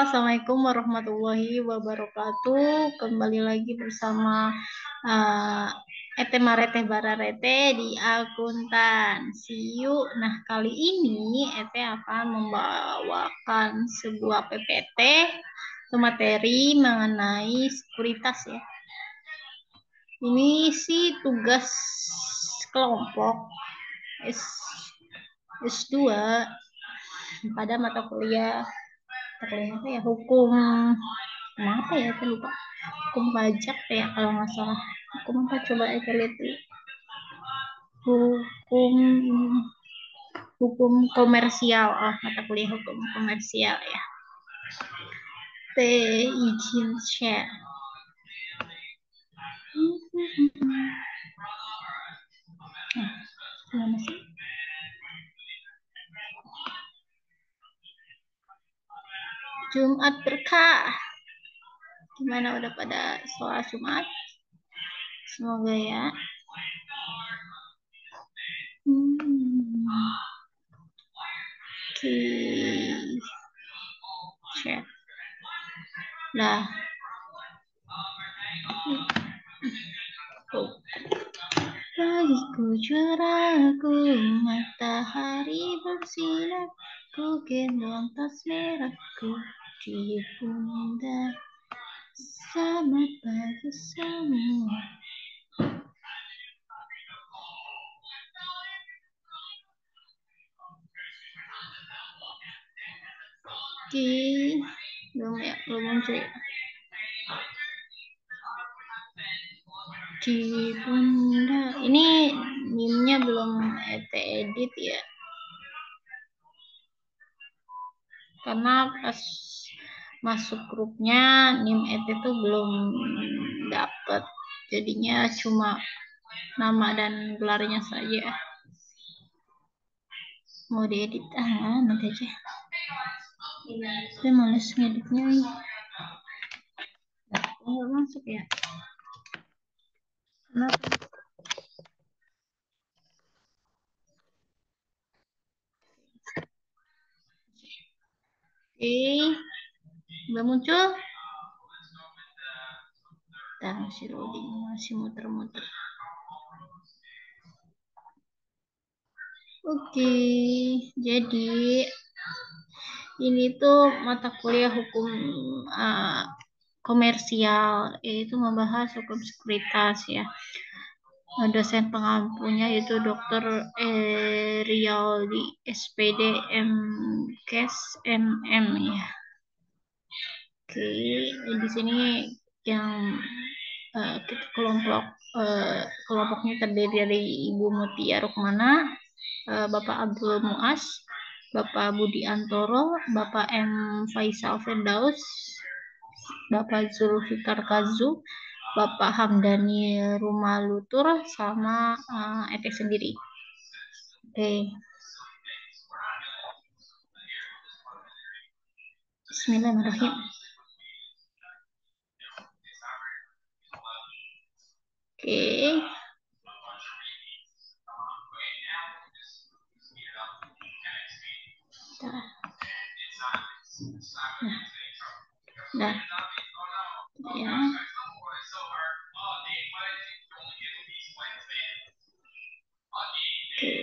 Assalamualaikum warahmatullahi wabarakatuh. Kembali lagi bersama Ete Marete Bararete di Akuntan. See you. Nah, kali ini Ete akan membawakan sebuah PPT atau materi mengenai sekuritas ya. Ini sih tugas kelompok S2 pada mata kuliah apa ya, hukum apa ya, saya lupa, hukum pajak ya kalau nggak salah. Hukum apa, coba aja lihat dulu. hukum hukum komersial, mata kuliah hukum komersial ya. Izin share. Gimana sih? Jumat berkah. Gimana, udah pada sholat Jumat? Semoga ya. Oke. Share. Nah. Pagiku cerahku, matahari bersinar, ku gendong tas merahku di pundak. Selamat pagi semua. Oke, belum muncul ya. Di pundak. Ini meme-nya belum Ete edit ya. Karena pas masuk grupnya NIM Ete tuh belum dapet. Jadinya cuma nama dan gelarnya saja. Mau diedit nanti aja. Saya males ngeditnya nih. Nggak masuk ya. Kenapa? Udah muncul? Masih loading, masih muter-muter. Oke, jadi ini tuh mata kuliah hukum komersial, yaitu membahas hukum sekuritas ya. Dosen pengampunya yaitu Dr. Rialdi SPD MKes MM ya. Oke, di sini yang kelompoknya terdiri dari Ibu Mutia Rukmana, Bapak Abdul Muas, Bapak Budi Antoro, Bapak M. Faisal Firdaus, Bapak Zulfikar Kazu, Bapak Hamdani Rumalutur, sama Ete sendiri. Oke. Bismillahirrahmanirrahim. Oke. Nah, ya. Oke.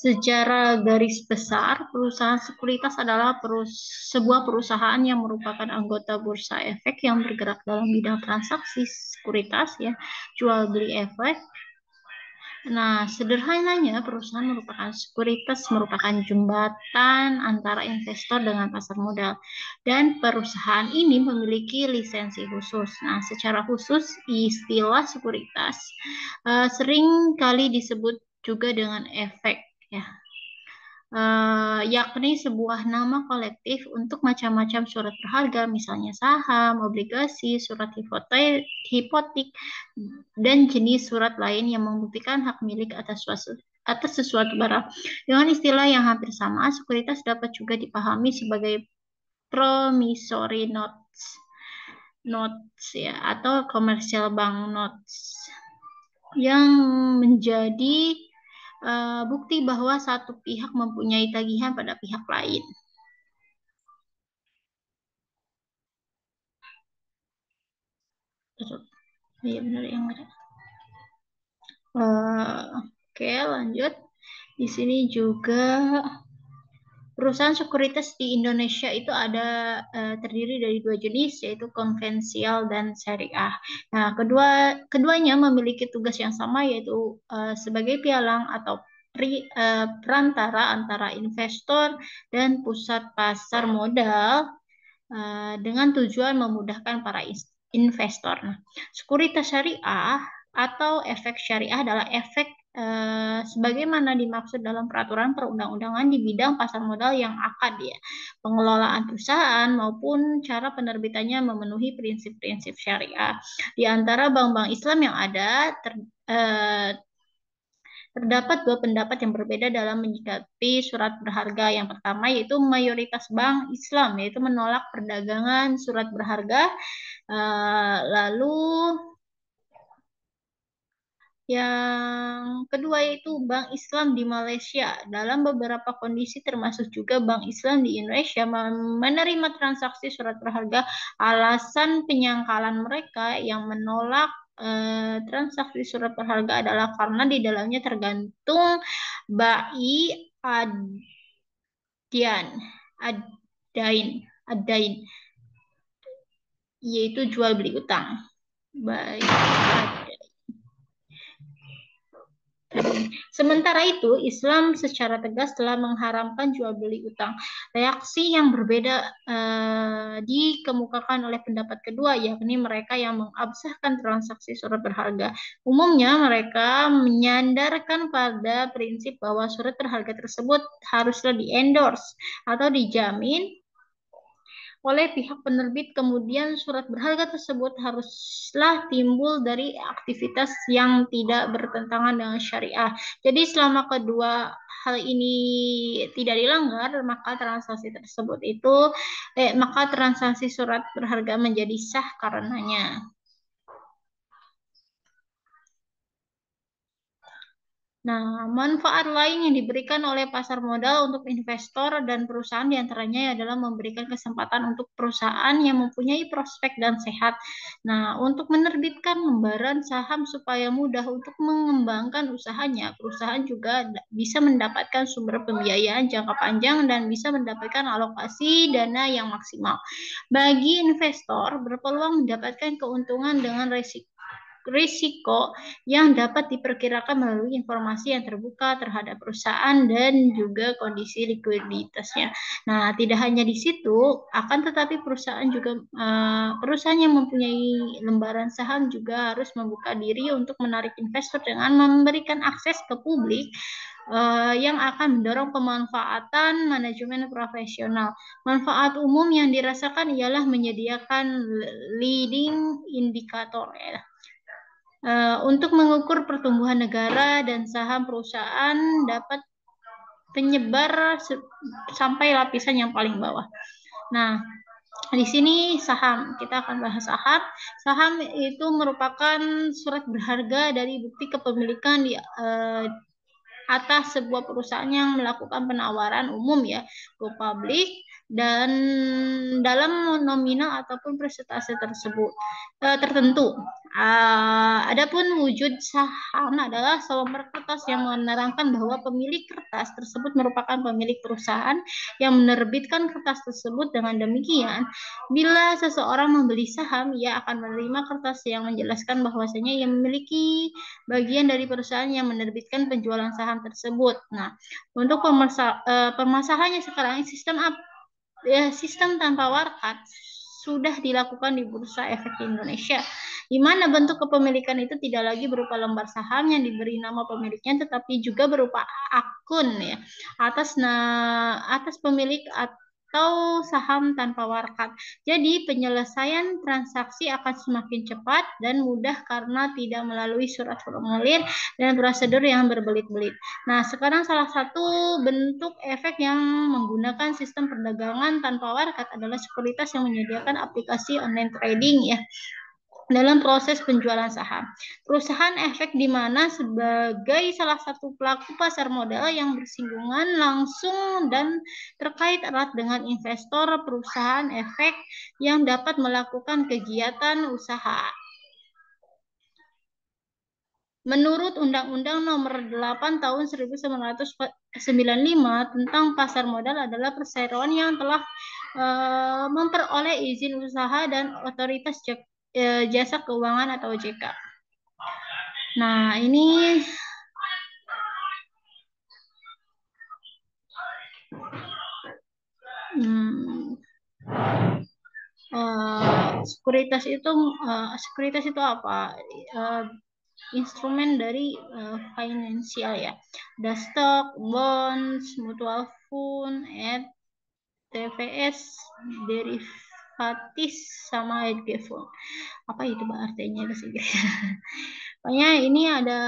Secara garis besar, perusahaan sekuritas adalah sebuah perusahaan yang merupakan anggota bursa efek yang bergerak dalam bidang transaksi sekuritas ya, jual beli efek. Nah, sederhananya perusahaan merupakan sekuritas merupakan jembatan antara investor dengan pasar modal, dan perusahaan ini memiliki lisensi khusus. Nah, secara khusus istilah sekuritas sering kali disebut juga dengan efek ya, yakni sebuah nama kolektif untuk macam-macam surat berharga, misalnya saham, obligasi, surat hipotek, dan jenis surat lain yang membuktikan hak milik atas sesuatu barang. Dengan istilah yang hampir sama, sekuritas dapat juga dipahami sebagai promissory notes ya, atau commercial bank notes yang menjadi bukti bahwa satu pihak mempunyai tagihan pada pihak lain. Iya benar yang ada. Oke, lanjut. Di sini juga perusahaan sekuritas di Indonesia itu ada terdiri dari dua jenis, yaitu konvensional dan syariah. Nah, keduanya memiliki tugas yang sama, yaitu sebagai pialang atau perantara antara investor dan pusat pasar modal dengan tujuan memudahkan para investor. Nah, sekuritas syariah atau efek syariah adalah efek sebagaimana dimaksud dalam peraturan perundang-undangan di bidang pasar modal yang akad ya, pengelolaan perusahaan maupun cara penerbitannya memenuhi prinsip-prinsip syariah. Di antara bank-bank Islam yang ada terdapat dua pendapat yang berbeda dalam menyikapi surat berharga. Yang pertama yaitu mayoritas bank Islam yaitu menolak perdagangan surat berharga. Lalu yang kedua yaitu Bank Islam di Malaysia. Dalam beberapa kondisi termasuk juga Bank Islam di Indonesia menerima transaksi surat berharga. Alasan penyangkalan mereka yang menolak transaksi surat berharga adalah karena di dalamnya tergantung bai adain, yaitu jual beli utang. Baik. Sementara itu, Islam secara tegas telah mengharamkan jual beli utang. Reaksi yang berbeda dikemukakan oleh pendapat kedua, yakni mereka yang mengabsahkan transaksi surat berharga. Umumnya mereka menyandarkan pada prinsip bahwa surat berharga tersebut haruslah di-endorse atau dijamin oleh pihak penerbit. Kemudian surat berharga tersebut haruslah timbul dari aktivitas yang tidak bertentangan dengan syariah. Jadi selama kedua hal ini tidak dilanggar, maka transaksi surat berharga menjadi sah karenanya. Nah, manfaat lain yang diberikan oleh pasar modal untuk investor dan perusahaan diantaranya adalah memberikan kesempatan untuk perusahaan yang mempunyai prospek dan sehat. Nah, untuk menerbitkan lembaran saham supaya mudah untuk mengembangkan usahanya, perusahaan juga bisa mendapatkan sumber pembiayaan jangka panjang dan bisa mendapatkan alokasi dana yang maksimal. Bagi investor, berpeluang mendapatkan keuntungan dengan risiko yang dapat diperkirakan melalui informasi yang terbuka terhadap perusahaan dan juga kondisi likuiditasnya. Nah, tidak hanya di situ, akan tetapi perusahaan yang mempunyai lembaran saham juga harus membuka diri untuk menarik investor dengan memberikan akses ke publik yang akan mendorong pemanfaatan manajemen profesional. Manfaat umum yang dirasakan ialah menyediakan leading indikator ya. Untuk mengukur pertumbuhan negara dan saham perusahaan dapat penyebar sampai lapisan yang paling bawah. Nah, di sini saham, kita akan bahas saham. Saham itu merupakan surat berharga dari bukti kepemilikan di atas sebuah perusahaan yang melakukan penawaran umum ya ke publik dan dalam nominal ataupun persentase tersebut tertentu. Adapun wujud saham adalah selembar kertas yang menerangkan bahwa pemilik kertas tersebut merupakan pemilik perusahaan yang menerbitkan kertas tersebut. Dengan demikian, bila seseorang membeli saham, ia akan menerima kertas yang menjelaskan bahwasanya ia memiliki bagian dari perusahaan yang menerbitkan penjualan saham tersebut. Nah, untuk permasalahannya sekarang sistem tanpa warkat sudah dilakukan di Bursa Efek Indonesia, di mana bentuk kepemilikan itu tidak lagi berupa lembar saham yang diberi nama pemiliknya, tetapi juga berupa akun ya atas pemilik atau saham tanpa warkat. Jadi penyelesaian transaksi akan semakin cepat dan mudah karena tidak melalui surat formulir dan prosedur yang berbelit-belit. Nah, sekarang salah satu bentuk efek yang menggunakan sistem perdagangan tanpa warkat adalah sekuritas yang menyediakan aplikasi online trading ya. dalam proses penjualan saham. Perusahaan efek di mana sebagai salah satu pelaku pasar modal yang bersinggungan langsung dan terkait erat dengan investor perusahaan efek yang dapat melakukan kegiatan usaha. Menurut Undang-Undang Nomor 8 Tahun 1995 tentang pasar modal adalah perseroan yang telah memperoleh izin usaha dan otoritas jasa keuangan atau OJK. Nah, ini sekuritas itu apa? Instrumen dari finansial ya. Ada stock, bonds, mutual fund, TVS, derivatis, sama hedge fund. Apa itu artinya bahasa Inggris? Pokoknya ini ada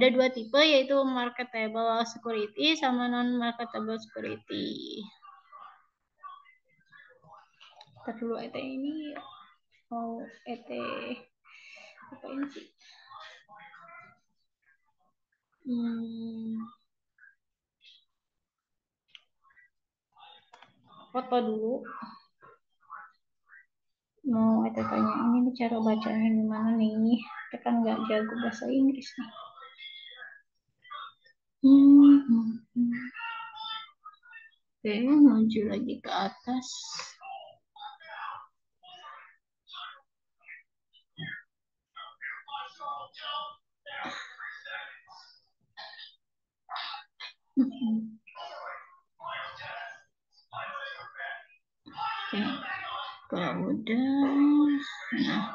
dua tipe, yaitu marketable security sama non marketable security. Tapi dulu ini mau apa ini sih? Foto dulu. Mau tanya ini cara bacanya gimana nih? Kita kan nggak jago bahasa Inggris nih. Oke, maju lagi ke atas. Oke, kalau udah, nah.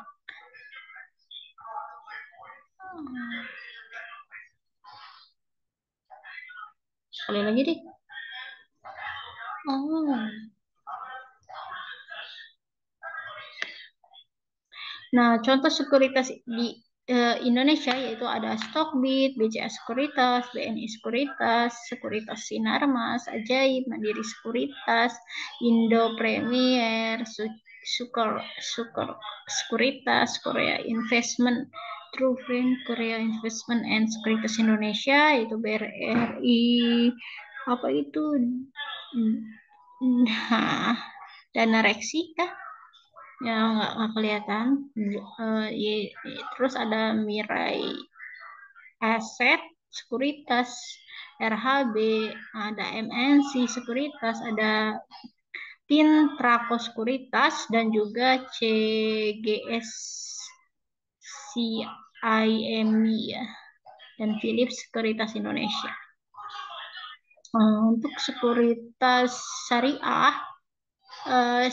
Sekali lagi deh. Nah, contoh sekuritas di Indonesia yaitu ada Stockbit, BCA Sekuritas, BNI Sekuritas, Sekuritas Sinarmas, Ajaib, Mandiri Sekuritas, Indo Premier, Sekuritas, Korea Investment, Trufriend, Korea Investment and Sekuritas Indonesia, yaitu BRI, apa itu? Nah, Dana Reksika ya nggak kelihatan. Terus ada Mirai Asset Sekuritas, RHB, ada MNC Sekuritas, ada Pintraco Sekuritas, dan juga CGS CIMI ya, dan Philips Sekuritas Indonesia. Untuk sekuritas syariah,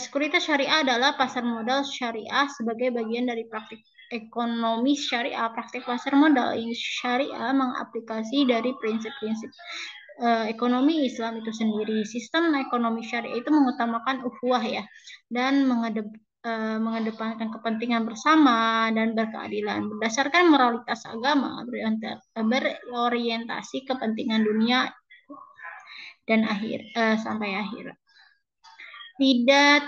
sekuritas syariah adalah pasar modal syariah sebagai bagian dari praktik ekonomi syariah. Praktik pasar modal syariah mengaplikasi dari prinsip-prinsip ekonomi Islam itu sendiri. Sistem ekonomi syariah itu mengutamakan ukhuwah ya, dan mengedepankan kepentingan bersama dan berkeadilan berdasarkan moralitas agama, berorientasi kepentingan dunia dan sampai akhir. Tidak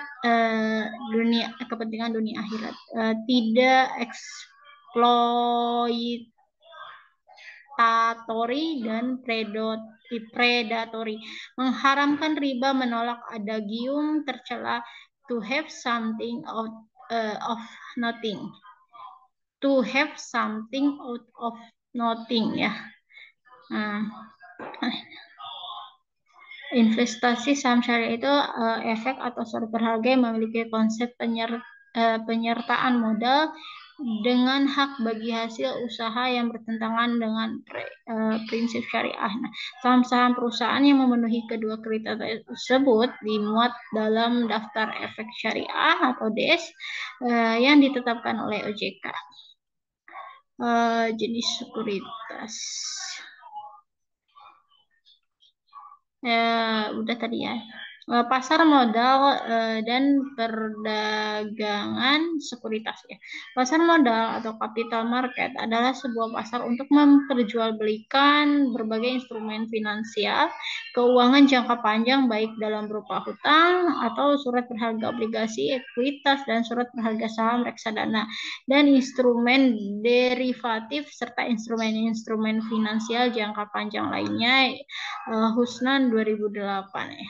kepentingan dunia akhirat, tidak eksploitatori dan predatori, mengharamkan riba, menolak adagium tercela, to have something out of nothing, to have something out of nothing ya. Investasi saham syariah itu efek atau suatu berharga yang memiliki konsep penyertaan modal dengan hak bagi hasil usaha yang bertentangan dengan prinsip syariah. Nah, saham-saham perusahaan yang memenuhi kedua kriteria tersebut dimuat dalam daftar efek syariah atau DES yang ditetapkan oleh OJK. Jenis sekuritas. Udah tadi ya. Pasar modal dan perdagangan sekuritas ya. Pasar modal atau capital market adalah sebuah pasar untuk memperjualbelikan berbagai instrumen finansial, keuangan jangka panjang baik dalam berupa hutang atau surat berharga obligasi, ekuitas dan surat berharga saham reksadana dan instrumen derivatif serta instrumen-instrumen finansial jangka panjang lainnya. Husnan 2008 ya.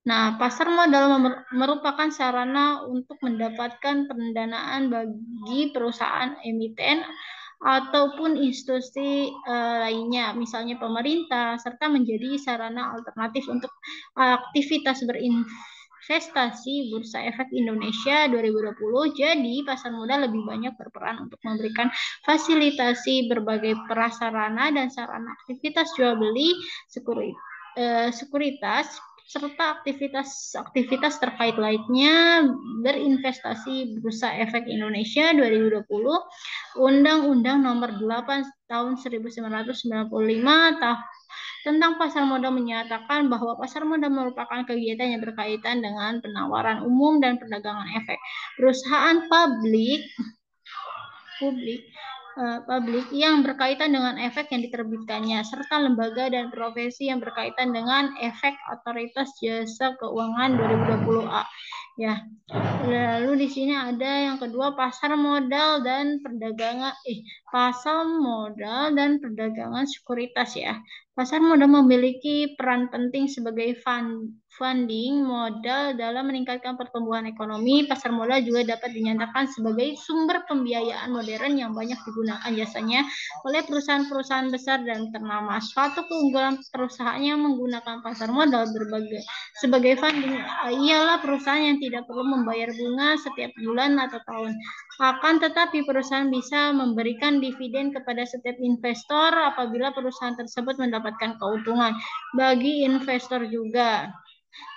Nah, pasar modal merupakan sarana untuk mendapatkan pendanaan bagi perusahaan emiten ataupun institusi lainnya, misalnya pemerintah, serta menjadi sarana alternatif untuk aktivitas berinvestasi Bursa Efek Indonesia 2020. Jadi, pasar modal lebih banyak berperan untuk memberikan fasilitasi berbagai prasarana dan sarana aktivitas jual beli sekuritas serta aktivitas terkait lainnya berinvestasi Bursa Efek Indonesia 2020, Undang-Undang Nomor 8 Tahun 1995 tentang pasar modal menyatakan bahwa pasar modal merupakan kegiatan yang berkaitan dengan penawaran umum dan perdagangan efek. Perusahaan publik yang berkaitan dengan efek yang diterbitkannya, serta lembaga dan profesi yang berkaitan dengan efek Otoritas Jasa Keuangan 2020A. Ya, lalu di sini ada yang kedua pasar modal dan perdagangan sekuritas ya. Pasar modal memiliki peran penting sebagai funding modal dalam meningkatkan pertumbuhan ekonomi. Pasar modal juga dapat dinyatakan sebagai sumber pembiayaan modern yang banyak digunakan jasanya oleh perusahaan-perusahaan besar dan ternama. Suatu keunggulan perusahaan yang menggunakan pasar modal sebagai funding ialah perusahaan yang tidak perlu membayar bunga setiap bulan atau tahun. Akan tetapi perusahaan bisa memberikan dividen kepada setiap investor apabila perusahaan tersebut mendapatkan keuntungan. Bagi investor juga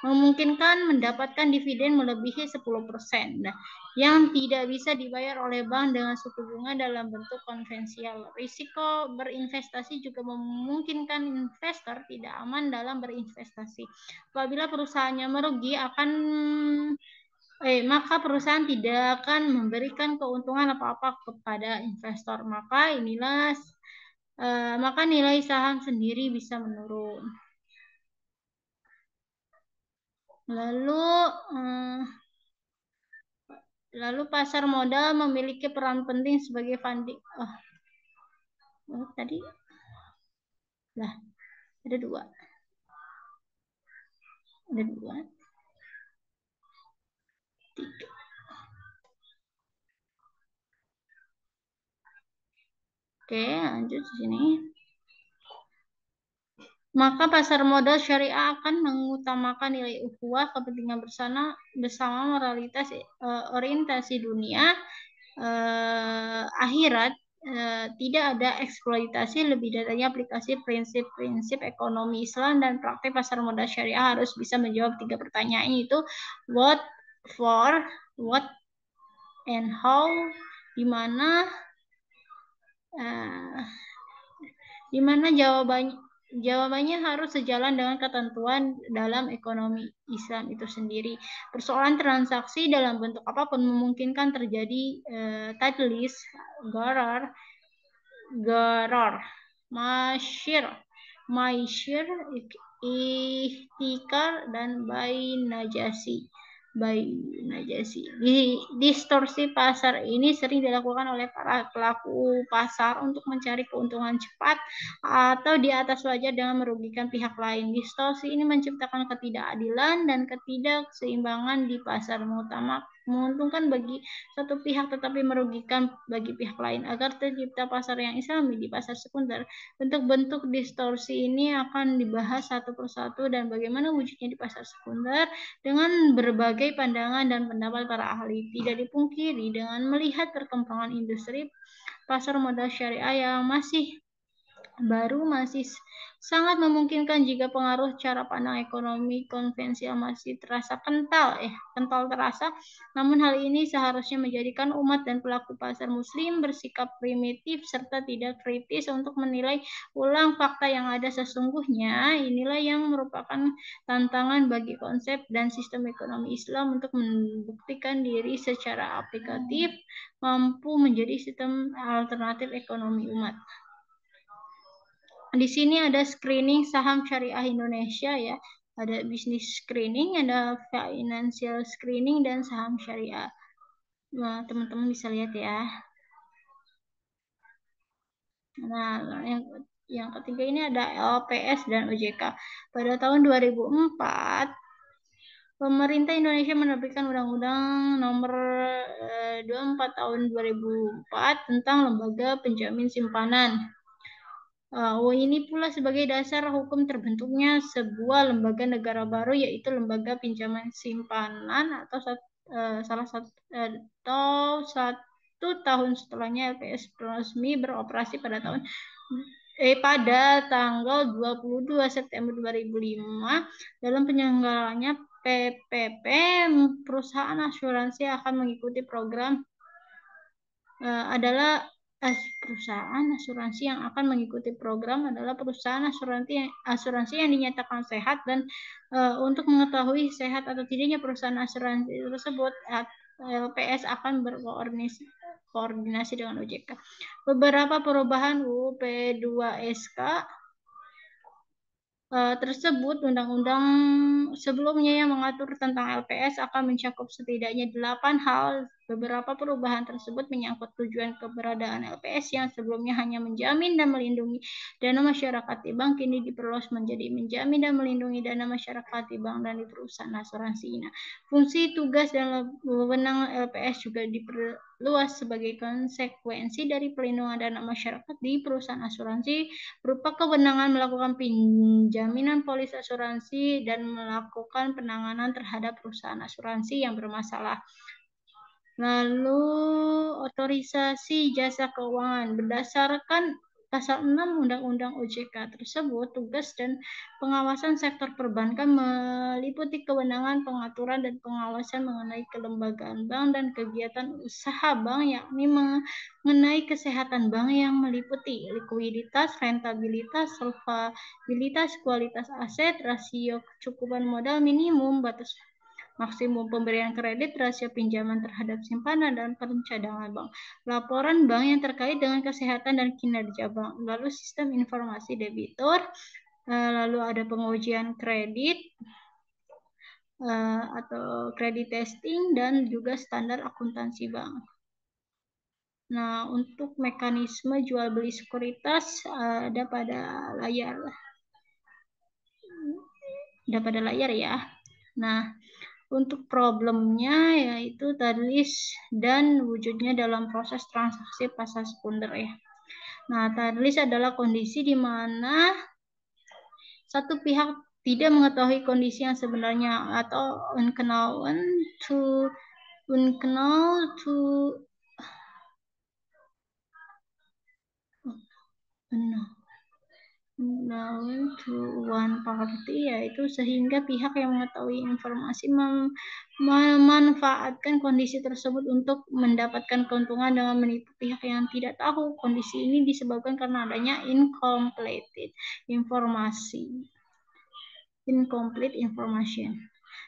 memungkinkan mendapatkan dividen melebihi 10% yang tidak bisa dibayar oleh bank dengan suku bunga dalam bentuk konvensional. Risiko berinvestasi juga memungkinkan investor tidak aman dalam berinvestasi. Apabila perusahaannya merugi maka perusahaan tidak akan memberikan keuntungan apa-apa kepada investor. Maka nilai saham sendiri bisa menurun. Lalu pasar modal memiliki peran penting sebagai funding. Tadi lah ada dua. Tiga. Oke, lanjut di sini. Maka pasar modal syariah akan mengutamakan nilai ukhuwah, kepentingan bersama moralitas, orientasi dunia, akhirat, tidak ada eksploitasi. Lebih detailnya aplikasi prinsip-prinsip ekonomi Islam dan praktik pasar modal syariah harus bisa menjawab 3 pertanyaan, yaitu what, for, what, and how, di mana jawabannya harus sejalan dengan ketentuan dalam ekonomi Islam itu sendiri. Persoalan transaksi dalam bentuk apapun memungkinkan terjadi tadlis, gharar, masyir, ihtikar, dan najasi. Distorsi pasar ini sering dilakukan oleh para pelaku pasar untuk mencari keuntungan cepat atau di atas wajar dengan merugikan pihak lain. Distorsi ini menciptakan ketidakadilan dan ketidakseimbangan di pasar, menguntungkan bagi satu pihak tetapi merugikan bagi pihak lain. Agar tercipta pasar yang islami di pasar sekunder, bentuk-bentuk distorsi ini akan dibahas satu persatu dan bagaimana wujudnya di pasar sekunder dengan berbagai pandangan dan pendapat para ahli. Tidak dipungkiri dengan melihat perkembangan industri pasar modal syariah yang masih baru masih sangat memungkinkan jika pengaruh cara pandang ekonomi konvensional masih terasa kental terasa. Namun hal ini seharusnya menjadikan umat dan pelaku pasar muslim bersikap primitif serta tidak kritis untuk menilai ulang fakta yang ada sesungguhnya. Inilah yang merupakan tantangan bagi konsep dan sistem ekonomi Islam untuk membuktikan diri secara aplikatif mampu menjadi sistem alternatif ekonomi umat. Di sini ada screening saham syariah Indonesia ya. Ada bisnis screening, ada financial screening, dan saham syariah. Nah, teman-teman bisa lihat ya. Nah, yang ketiga ini ada LPS dan OJK. Pada tahun 2004, pemerintah Indonesia menerbitkan Undang-Undang Nomor 24 Tahun 2004 tentang Lembaga Penjamin Simpanan. Ini pula sebagai dasar hukum terbentuknya sebuah lembaga negara baru, yaitu Lembaga Pinjaman Simpanan, atau satu tahun setelahnya LPS resmi beroperasi pada tanggal 22 September 2005. Dalam penyelenggaranya PPP, perusahaan asuransi akan mengikuti program perusahaan asuransi yang akan mengikuti program adalah perusahaan asuransi yang dinyatakan sehat, dan untuk mengetahui sehat atau tidaknya perusahaan asuransi tersebut, LPS akan berkoordinasi dengan OJK. Beberapa perubahan UU P2SK tersebut, undang-undang sebelumnya yang mengatur tentang LPS akan mencakup setidaknya 8 hal. Beberapa perubahan tersebut menyangkut tujuan keberadaan LPS yang sebelumnya hanya menjamin dan melindungi dana masyarakat di bank, kini diperluas menjadi menjamin dan melindungi dana masyarakat di bank dan di perusahaan asuransi. Nah, fungsi, tugas, dan wewenang LPS juga diperluas sebagai konsekuensi dari pelindungan dana masyarakat di perusahaan asuransi berupa kewenangan melakukan penjaminan polis asuransi dan melakukan penanganan terhadap perusahaan asuransi yang bermasalah. Lalu otorisasi jasa keuangan. Berdasarkan Pasal 6 Undang-Undang OJK tersebut, tugas dan pengawasan sektor perbankan meliputi kewenangan pengaturan dan pengawasan mengenai kelembagaan bank dan kegiatan usaha bank, yakni mengenai kesehatan bank yang meliputi likuiditas, rentabilitas, solvabilitas, kualitas aset, rasio kecukupan modal minimum, batas maksimum pemberian kredit, rasio pinjaman terhadap simpanan, dan pencadangan bank, laporan bank yang terkait dengan kesehatan dan kinerja bank, lalu sistem informasi debitur, lalu ada pengujian kredit atau kredit testing, dan juga standar akuntansi bank. Nah, untuk mekanisme jual beli sekuritas ada pada layar ya. Nah, untuk problemnya yaitu tadlis dan wujudnya dalam proses transaksi pasar sekunder ya. Nah, tadlis adalah kondisi di mana satu pihak tidak mengetahui kondisi yang sebenarnya atau unknown to one party, yaitu sehingga pihak yang mengetahui informasi memanfaatkan kondisi tersebut untuk mendapatkan keuntungan dengan menipu pihak yang tidak tahu. Kondisi ini disebabkan karena adanya incomplete information.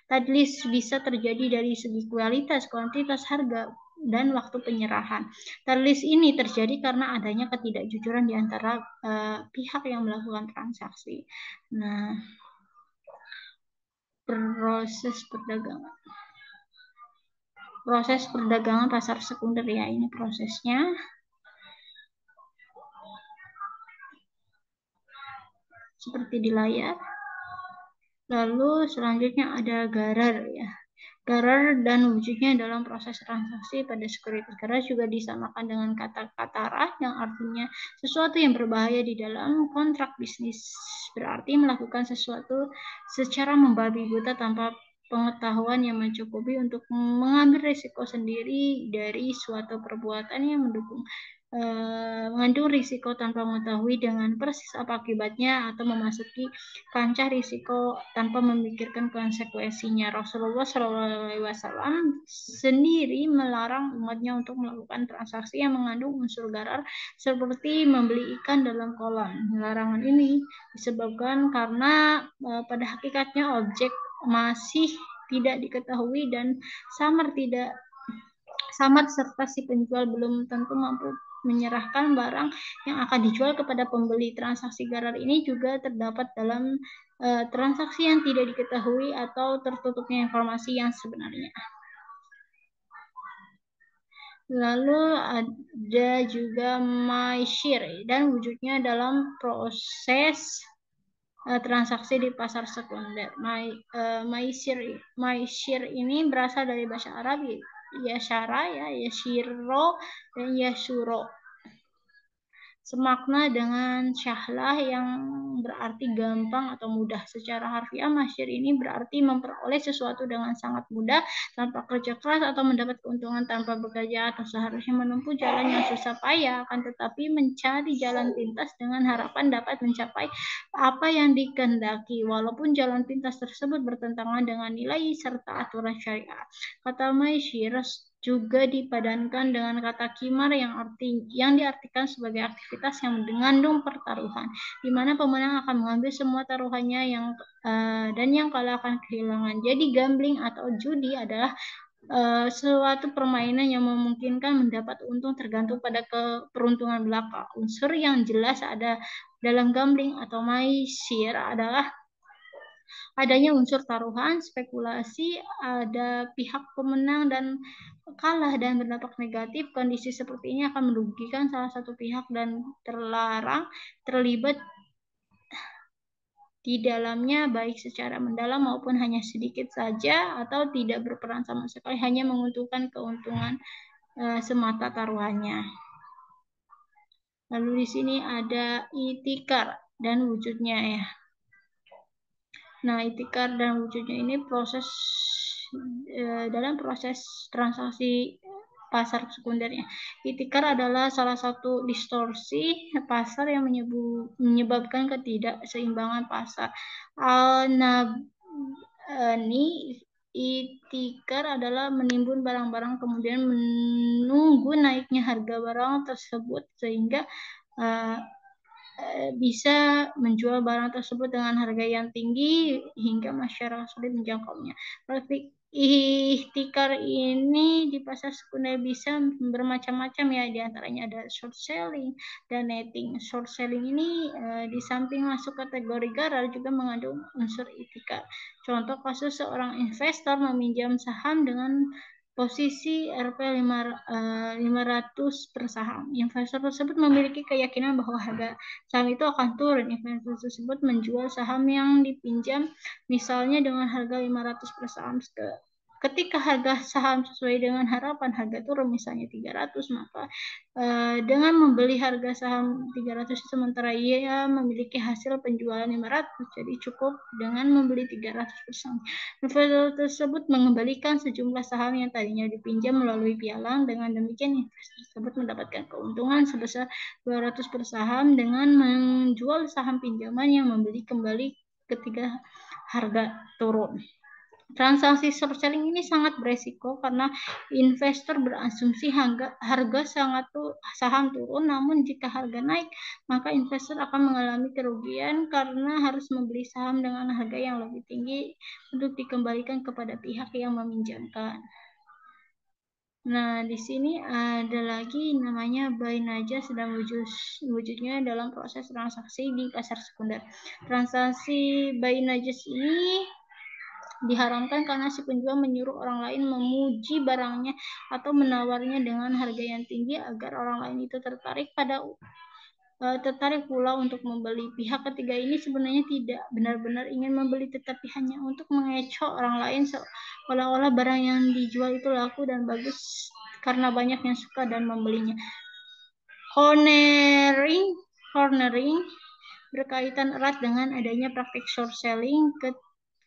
Tadlis bisa terjadi dari segi kualitas, kuantitas, harga, dan waktu penyerahan. Tadlis ini terjadi karena adanya ketidakjujuran di antara pihak yang melakukan transaksi. Nah, proses perdagangan pasar sekunder ya, ini prosesnya. Seperti di layar. Lalu selanjutnya ada garar ya. Garar dan wujudnya dalam proses transaksi pada sekuritas. Garar juga disamakan dengan kata katara yang artinya sesuatu yang berbahaya di dalam kontrak bisnis. Berarti melakukan sesuatu secara membabi buta tanpa pengetahuan yang mencukupi untuk mengambil risiko sendiri dari suatu perbuatan yang mendukung mengandung risiko tanpa mengetahui dengan persis apa akibatnya atau memasuki kancah risiko tanpa memikirkan konsekuensinya. Rasulullah SAW sendiri melarang umatnya untuk melakukan transaksi yang mengandung unsur garar seperti membeli ikan dalam kolam. Larangan ini disebabkan karena pada hakikatnya objek masih tidak diketahui dan samar serta si penjual belum tentu mampu menyerahkan barang yang akan dijual kepada pembeli. Transaksi garar ini juga terdapat dalam transaksi yang tidak diketahui atau tertutupnya informasi yang sebenarnya. Lalu ada juga maishir dan wujudnya dalam proses transaksi di pasar sekunder. Maishir ini berasal dari bahasa Arab yasyara, yashiro, dan yashuro. Semakna dengan syahlah yang berarti gampang atau mudah. Secara harfiah, masyir ini berarti memperoleh sesuatu dengan sangat mudah tanpa kerja keras atau mendapat keuntungan tanpa bekerja atau seharusnya menempuh jalan yang susah payah, akan tetapi mencari jalan pintas dengan harapan dapat mencapai apa yang dikehendaki, walaupun jalan pintas tersebut bertentangan dengan nilai serta aturan syariat. Kata masyir juga dipadankan dengan kata kimar yang diartikan sebagai aktivitas yang mengandung pertaruhan, di mana pemenang akan mengambil semua taruhannya dan yang kalah akan kehilangan. Jadi gambling atau judi adalah suatu permainan yang memungkinkan mendapat untung tergantung pada keberuntungan belaka. Unsur yang jelas ada dalam gambling atau maisir adalah adanya unsur taruhan, spekulasi, ada pihak pemenang dan kalah dan berdampak negatif. Kondisi seperti ini akan merugikan salah satu pihak dan terlarang terlibat di dalamnya baik secara mendalam maupun hanya sedikit saja atau tidak berperan sama sekali, hanya menguntungkan keuntungan semata taruhannya. Lalu di sini ada itikar dan wujudnya ya. Nah, itikar dan wujudnya ini dalam proses transaksi pasar sekundernya. Itikar adalah salah satu distorsi pasar yang menyebabkan ketidakseimbangan pasar. Itikar adalah menimbun barang-barang kemudian menunggu naiknya harga barang tersebut sehingga bisa menjual barang tersebut dengan harga yang tinggi hingga masyarakat sulit menjangkaunya. Praktik ihtikar ini di pasar sekunder bisa bermacam-macam ya, diantaranya ada short selling dan netting. Short selling ini di samping masuk kategori garar juga mengandung unsur ihtikar. Contoh kasus seorang investor meminjam saham dengan posisi Rp 500 per saham. Investor tersebut memiliki keyakinan bahwa harga saham itu akan turun. Investor tersebut menjual saham yang dipinjam misalnya dengan harga 500 per saham. Ketika harga saham sesuai dengan harapan, harga turun misalnya 300, maka dengan membeli harga saham 300 sementara ia memiliki hasil penjualan 500, jadi cukup dengan membeli 300 per saham. Investor tersebut mengembalikan sejumlah saham yang tadinya dipinjam melalui pialang. Dengan demikian, investor tersebut mendapatkan keuntungan sebesar 200 per saham dengan menjual saham pinjaman yang membeli kembali ketika harga turun. Transaksi short selling ini sangat beresiko karena investor berasumsi harga saham turun, namun jika harga naik, maka investor akan mengalami kerugian karena harus membeli saham dengan harga yang lebih tinggi untuk dikembalikan kepada pihak yang meminjamkan. Nah, di sini ada lagi namanya buy najas dan wujudnya dalam proses transaksi di pasar sekunder. Transaksi buy najas ini diharamkan karena si penjual menyuruh orang lain memuji barangnya atau menawarnya dengan harga yang tinggi agar orang lain itu tertarik pula untuk membeli. Pihak ketiga ini sebenarnya tidak benar-benar ingin membeli, tetapi hanya untuk mengecoh orang lain seolah-olah barang yang dijual itu laku dan bagus karena banyak yang suka dan membelinya. Cornering berkaitan erat dengan adanya praktik short selling.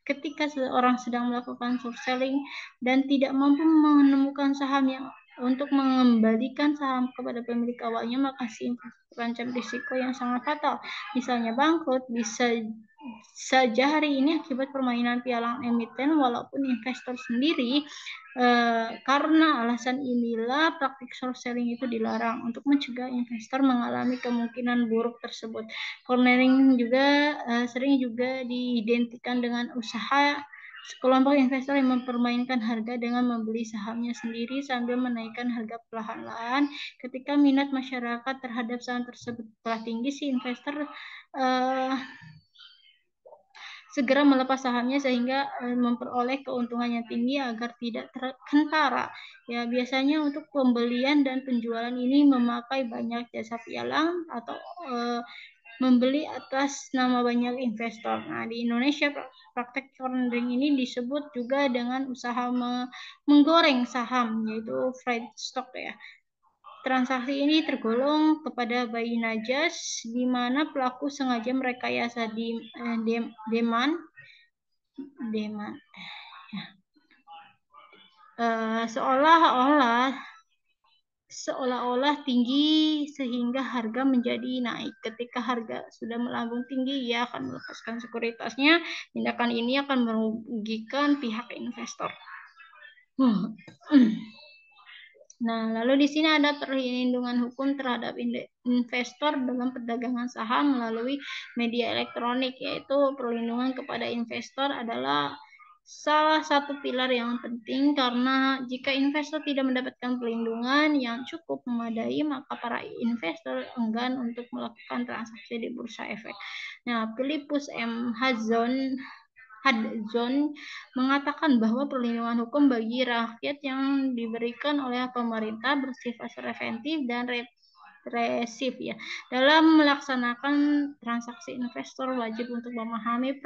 Ketika seorang sedang melakukan short selling dan tidak mampu menemukan saham yang untuk mengembalikan saham kepada pemilik awalnya, maka si investor terancam risiko yang sangat fatal. Misalnya bangkrut, bisa saja hari ini akibat permainan pialang emiten, walaupun investor sendiri karena alasan inilah praktik short selling itu dilarang untuk mencegah investor mengalami kemungkinan buruk tersebut. Cornering juga sering juga diidentikan dengan usaha sekelompok investor yang mempermainkan harga dengan membeli sahamnya sendiri sambil menaikkan harga perlahan-lahan. Ketika minat masyarakat terhadap saham tersebut telah tinggi, si investor segera melepas sahamnya sehingga memperoleh keuntungan yang tinggi agar tidak terkentara. Ya, biasanya untuk pembelian dan penjualan ini memakai banyak jasa pialang atau membeli atas nama banyak investor. Nah, di Indonesia praktek cornering ini disebut juga dengan usaha menggoreng saham, yaitu fried stock ya. Transaksi ini tergolong kepada buying najas, di mana pelaku sengaja merekayasa demand seolah-olah tinggi sehingga harga menjadi naik. Ketika harga sudah melambung tinggi, ia akan melepaskan sekuritasnya. Tindakan ini akan merugikan pihak investor. Nah, lalu di sini ada perlindungan hukum terhadap investor dalam perdagangan saham melalui media elektronik, yaitu perlindungan kepada investor adalah salah satu pilar yang penting, karena jika investor tidak mendapatkan perlindungan yang cukup memadai, maka para investor enggan untuk melakukan transaksi di bursa efek. Nah, Philippus M. Hudson mengatakan bahwa perlindungan hukum bagi rakyat yang diberikan oleh pemerintah bersifat preventif dan represif ya. Dalam melaksanakan transaksi, investor wajib untuk memahami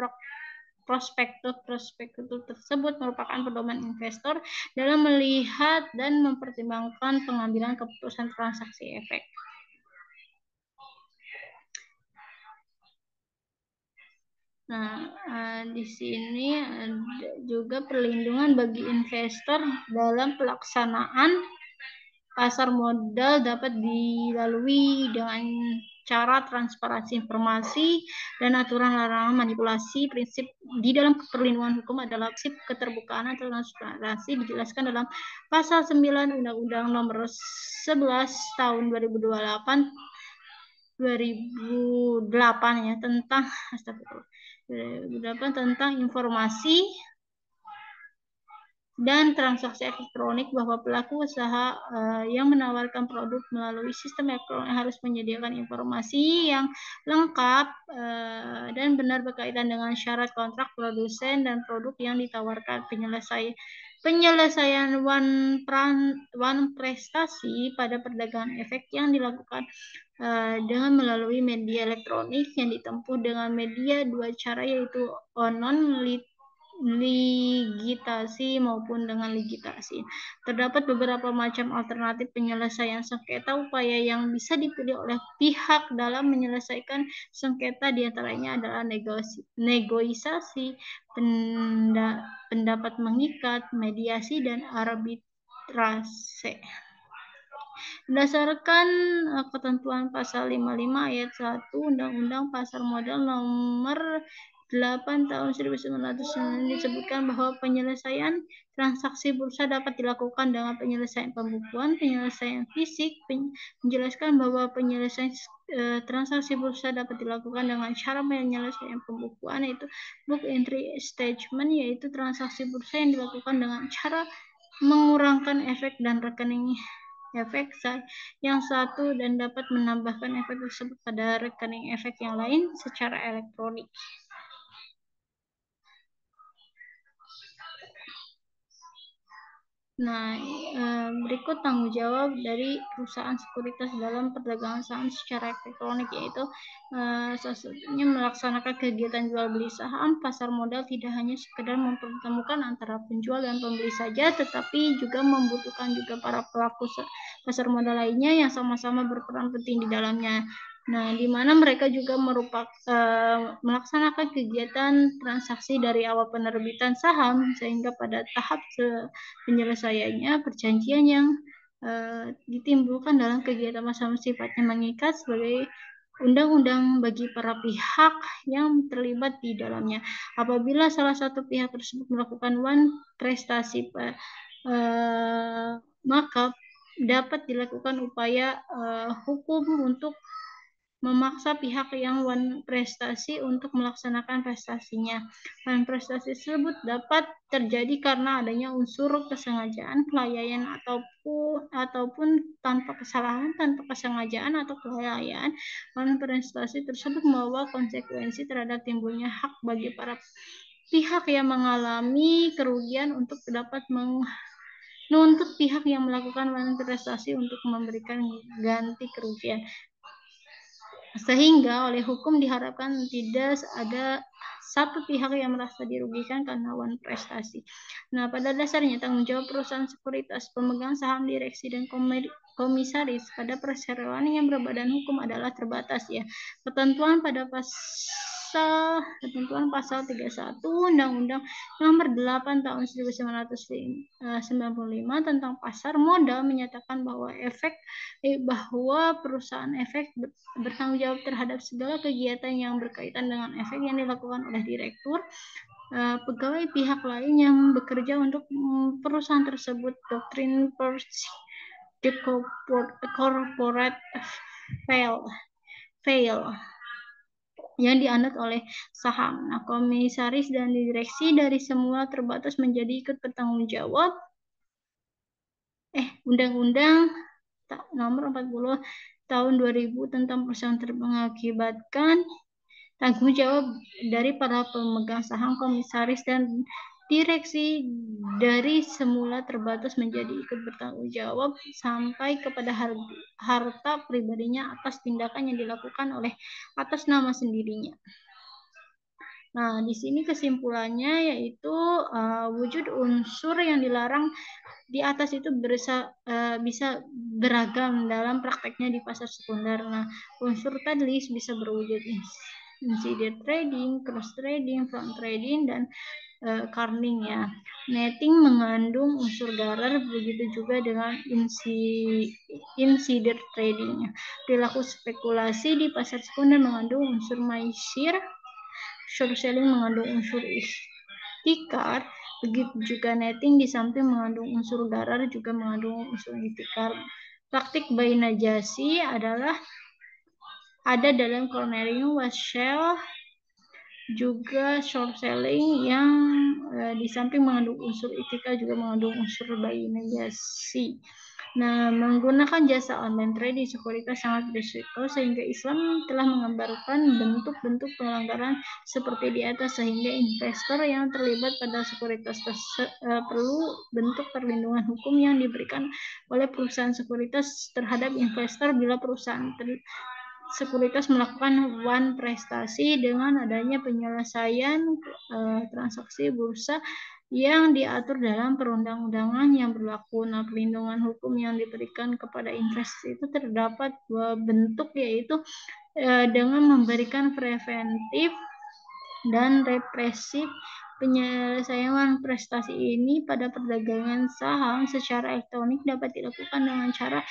prospektus tersebut merupakan pedoman investor dalam melihat dan mempertimbangkan pengambilan keputusan transaksi efek. Nah, di sini ada juga perlindungan bagi investor dalam pelaksanaan pasar modal dapat dilalui dengan cara transparansi informasi dan aturan larangan manipulasi. Prinsip di dalam perlindungan hukum adalah prinsip keterbukaan atau transparansi dijelaskan dalam pasal 9 Undang-Undang Nomor 11 Tahun 2008 ya tentang informasi dan transaksi elektronik, bahwa pelaku usaha yang menawarkan produk melalui sistem elektronik harus menyediakan informasi yang lengkap dan benar berkaitan dengan syarat kontrak produsen dan produk yang ditawarkan. Penyelesaian one prestasi pada perdagangan efek yang dilakukan dengan melalui media elektronik yang ditempuh dengan media dua cara, yaitu ligitasi maupun dengan ligitasi. Terdapat beberapa macam alternatif penyelesaian sengketa. Upaya yang bisa dipilih oleh pihak dalam menyelesaikan sengketa diantaranya adalah negosiasi, pendapat mengikat, mediasi, dan arbitrase. Berdasarkan ketentuan pasal 55 ayat 1 Undang-Undang Pasar Modal Nomor 8 tahun 1999 disebutkan bahwa penyelesaian transaksi bursa dapat dilakukan dengan penyelesaian pembukuan, penyelesaian fisik. Menjelaskan bahwa penyelesaian transaksi bursa dapat dilakukan dengan cara penyelesaian pembukuan, yaitu book entry statement, yaitu transaksi bursa yang dilakukan dengan cara mengurangkan efek dan rekening efek yang satu dan dapat menambahkan efek tersebut pada rekening efek yang lain secara elektronik. Nah, berikut tanggung jawab dari perusahaan sekuritas dalam perdagangan saham secara elektronik, yaitu salah satunya melaksanakan kegiatan jual beli saham. Pasar modal tidak hanya sekedar mempertemukan antara penjual dan pembeli saja, tetapi juga membutuhkan juga para pelaku pasar modal lainnya yang sama-sama berperan penting di dalamnya. Nah, di mana mereka juga melaksanakan kegiatan transaksi dari awal penerbitan saham sehingga pada tahap penyelesaiannya perjanjian yang ditimbulkan dalam kegiatan massa sifatnya mengikat sebagai undang-undang bagi para pihak yang terlibat di dalamnya. Apabila salah satu pihak tersebut melakukan prestasi, maka dapat dilakukan upaya hukum untuk memaksa pihak yang prestasi untuk melaksanakan prestasinya. Prestasi tersebut dapat terjadi karena adanya unsur kesengajaan, kelalaian ataupun tanpa kesalahan, tanpa kesengajaan atau kelalaian. Prestasi tersebut membawa konsekuensi terhadap timbulnya hak bagi para pihak yang mengalami kerugian untuk dapat menuntut pihak yang melakukan prestasi untuk memberikan ganti kerugian. Sehingga oleh hukum diharapkan tidak ada satu pihak yang merasa dirugikan karena prestasi. Nah, pada dasarnya tanggung jawab perusahaan sekuritas, pemegang saham, direksi, dan komisaris pada perseroan yang berbadan hukum adalah terbatas ya. Ketentuan pasal 31 Undang-Undang Nomor 8 Tahun 1995 tentang pasar modal menyatakan bahwa perusahaan efek bertanggung jawab terhadap segala kegiatan yang berkaitan dengan efek yang dilakukan oleh direktur, pegawai pihak lain yang bekerja untuk perusahaan tersebut. Doktrin the corporate fail yang dianut oleh saham. Nah, komisaris dan direksi dari semula terbatas menjadi ikut bertanggung jawab. Undang-Undang Nomor 40 Tahun 2000 tentang perusahaan mengakibatkan tanggung jawab dari para pemegang saham, komisaris, dan direksi dari semula terbatas menjadi ikut bertanggung jawab sampai kepada harta pribadinya atas tindakan yang dilakukan oleh atas nama sendirinya. Nah, di sini kesimpulannya yaitu wujud unsur yang dilarang di atas itu bisa beragam dalam prakteknya di pasar sekunder. Nah, unsur tadi bisa berwujud insider trading, cross trading, front trading, dan karning ya. Netting mengandung unsur darar, begitu juga dengan insider trading. Perilaku spekulasi di pasar sekunder mengandung unsur maisir. Short selling mengandung unsur ihtikar, begitu juga netting di samping mengandung unsur darar juga mengandung unsur ihtikar. Praktik buy najasi ada dalam cornering, Waschel, juga short selling yang di samping mengandung unsur ihtikar juga mengandung unsur buy najasi. Nah, menggunakan jasa online trading sekuritas sangat berisiko sehingga Islam telah menggambarkan bentuk-bentuk pelanggaran seperti di atas, sehingga investor yang terlibat pada sekuritas perlu bentuk perlindungan hukum yang diberikan oleh perusahaan sekuritas terhadap investor bila perusahaan sekuritas melakukan prestasi dengan adanya penyelesaian transaksi bursa yang diatur dalam perundang-undangan yang berlaku. Nah, perlindungan hukum yang diberikan kepada investor itu terdapat dua bentuk, yaitu dengan memberikan preventif dan represif. Penyelesaian prestasi ini pada perdagangan saham secara elektronik dapat dilakukan dengan cara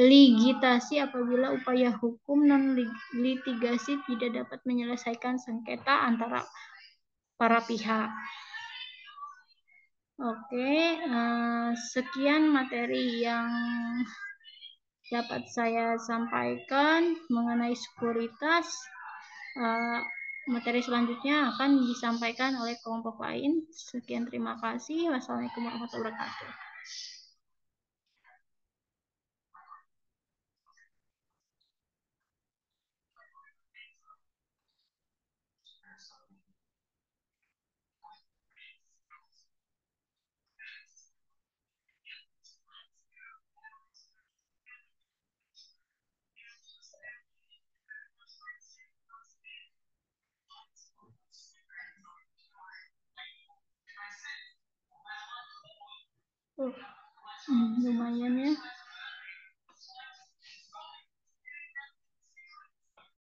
litigasi apabila upaya hukum non-litigasi tidak dapat menyelesaikan sengketa antara para pihak. Oke, sekian materi yang dapat saya sampaikan mengenai sekuritas. Materi selanjutnya akan disampaikan oleh kelompok lain. Sekian, terima kasih. Wassalamualaikum warahmatullahi wabarakatuh. Lumayan ya.